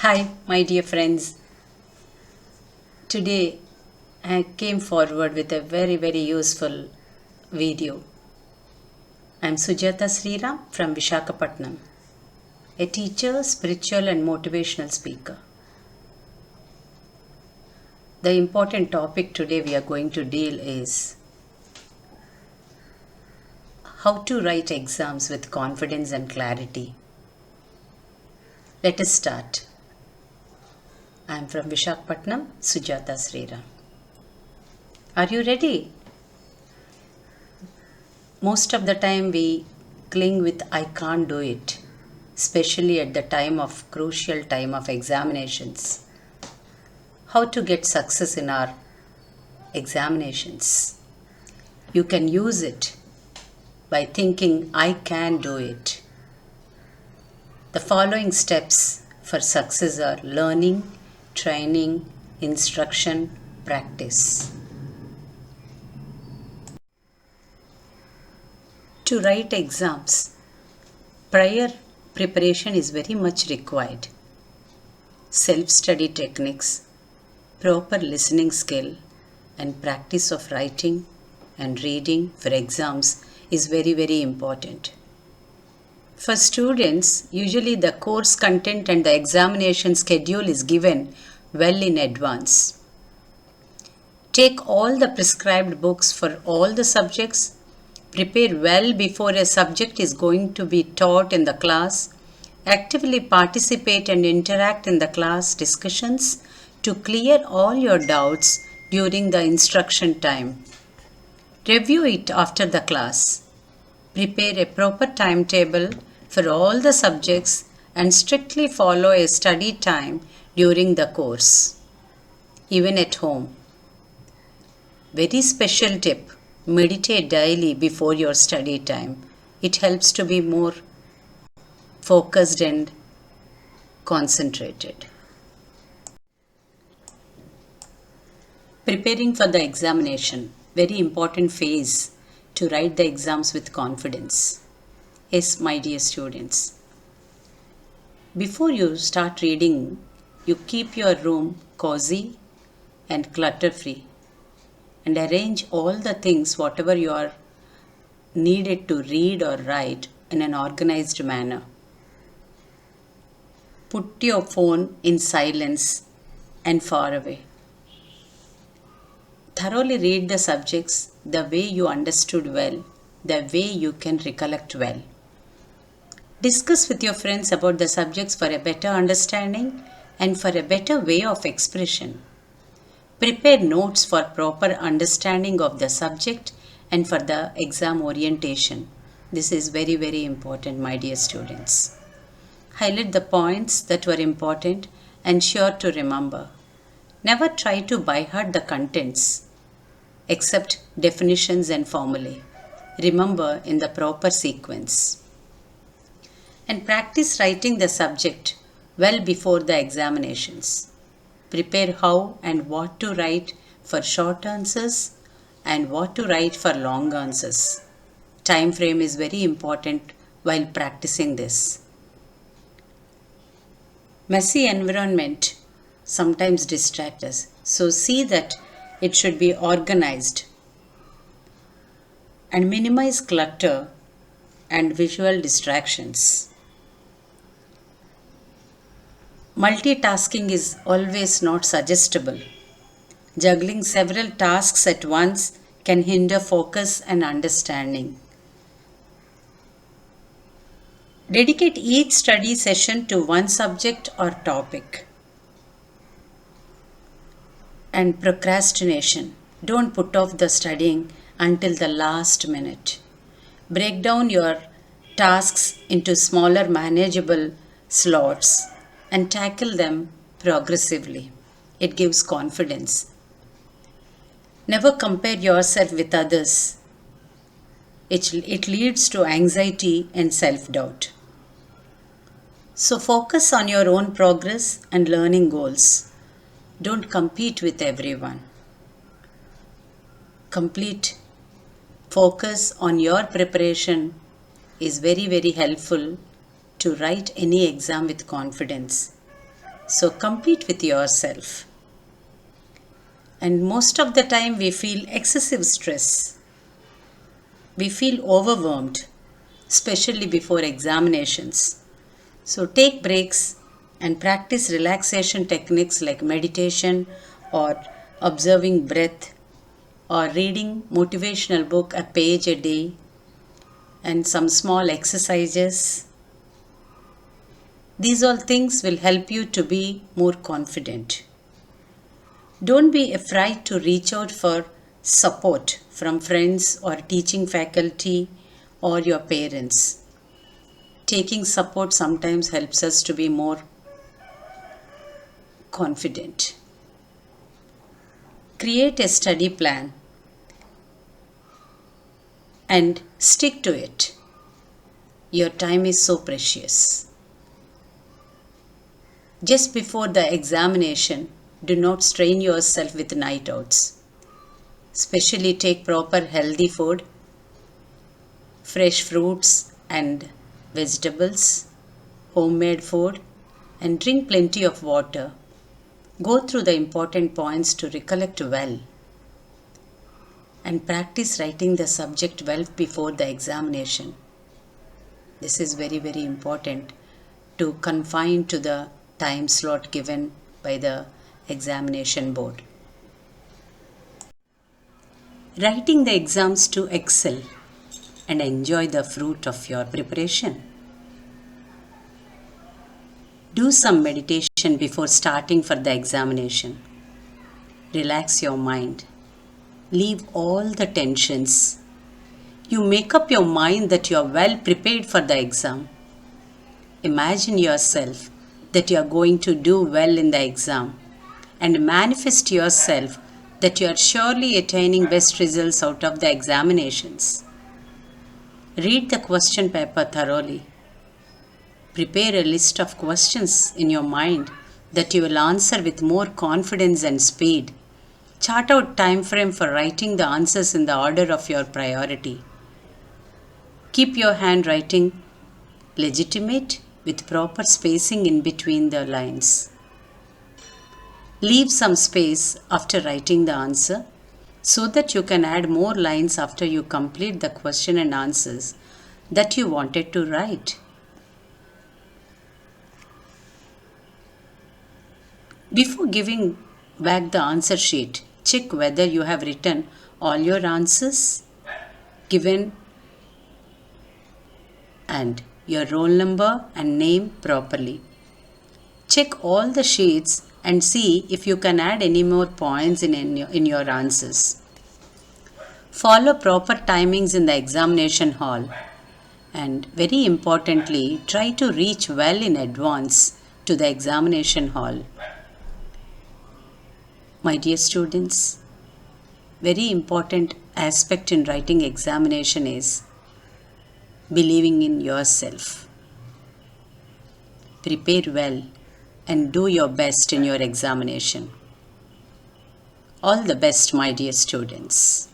Hi, my dear friends. Today I came forward with a very useful video. I am Sujata Sriram from Vishakhapatnam, a teacher, spiritual and motivational speaker. The important topic today we are going to deal is how to write exams with confidence and clarity. Let us start. I am from Vishakhapatnam, Sujata Sriram. Are you ready? Most of the time we cling with I can't do it, especially at the crucial time of examinations. How to get success in our examinations? You can use it by thinking I can do it. The following steps for success are learning, training, instruction, practice. To write exams, prior preparation is very much required. Self-study techniques, proper listening skill, and practice of writing and reading for exams is very important. For students, usually the course content and the examination schedule is given well in advance. Take all the prescribed books for all the subjects. Prepare well before a subject is going to be taught in the class. Actively participate and interact in the class discussions to clear all your doubts during the instruction time. Review it after the class. Prepare a proper timetable for all the subjects and strictly follow a study time during the course, even at home. Very special tip. Meditate daily before your study time. It helps to be more focused and concentrated. Preparing for the examination. Very important phase to write the exams with confidence. Yes, my dear students. Before you start reading, you keep your room cozy and clutter-free, and arrange all the things whatever you are needed to read or write in an organized manner. Put your phone in silence and far away. Thoroughly read the subjects the way you understood well, the way you can recollect well. Discuss with your friends about the subjects for a better understanding and for a better way of expression. Prepare notes for proper understanding of the subject and for the exam orientation. This is very important, my dear students. Highlight the points that were important and sure to remember. Never try to by heart the contents, except definitions and formulae. Remember in the proper sequence. And practice writing the subject well before the examinations. Prepare how and what to write for short answers and what to write for long answers. Time frame is very important while practicing this. Messy environment sometimes distracts us, so see that it should be organized and minimize clutter and visual distractions. Multitasking is always not suggestible. Juggling several tasks at once can hinder focus and understanding. Dedicate each study session to one subject or topic. And procrastination. Don't put off the studying until the last minute. Break down your tasks into smaller manageable slots and tackle them progressively. It gives confidence. Never compare yourself with others. It leads to anxiety and self-doubt. So focus on your own progress and learning goals. Don't compete with everyone. Complete focus on your preparation is very helpful to write any exam with confidence. So compete with yourself. And most of the time we feel excessive stress. We feel overwhelmed, especially before examinations. So take breaks and practice relaxation techniques like meditation or observing breath or reading motivational book a page a day and some small exercises. These all things will help you to be more confident. Don't be afraid to reach out for support from friends or teaching faculty or your parents. Taking support sometimes helps us to be more confident. Create a study plan and stick to it. Your time is so precious. Just before the examination, do not strain yourself with night outs. Especially take proper healthy food, fresh fruits and vegetables, homemade food, and drink plenty of water. Go through the important points to recollect well and practice writing the subject well before the examination. This is very, very important to confine to the time slot given by the examination board. Writing the exams to excel and enjoy the fruit of your preparation. Do some meditation before starting for the examination. Relax your mind. Leave all the tensions. You make up your mind that you are well prepared for the exam. Imagine yourself that you are going to do well in the exam and manifest yourself that you are surely attaining best results out of the examinations. Read the question paper thoroughly. Prepare a list of questions in your mind that you will answer with more confidence and speed. Chart out time frame for writing the answers in the order of your priority. Keep your handwriting legitimate with proper spacing in between the lines. Leave some space after writing the answer so that you can add more lines after you complete the question and answers that you wanted to write. Before giving back the answer sheet, check whether you have written all your answers given and your roll number and name properly. Check all the sheets and see if you can add any more points in your answers. Follow proper timings in the examination hall and very importantly, try to reach well in advance to the examination hall. My dear students, very important aspect in writing examination is believing in yourself. Prepare well and do your best in your examination. All the best, my dear students.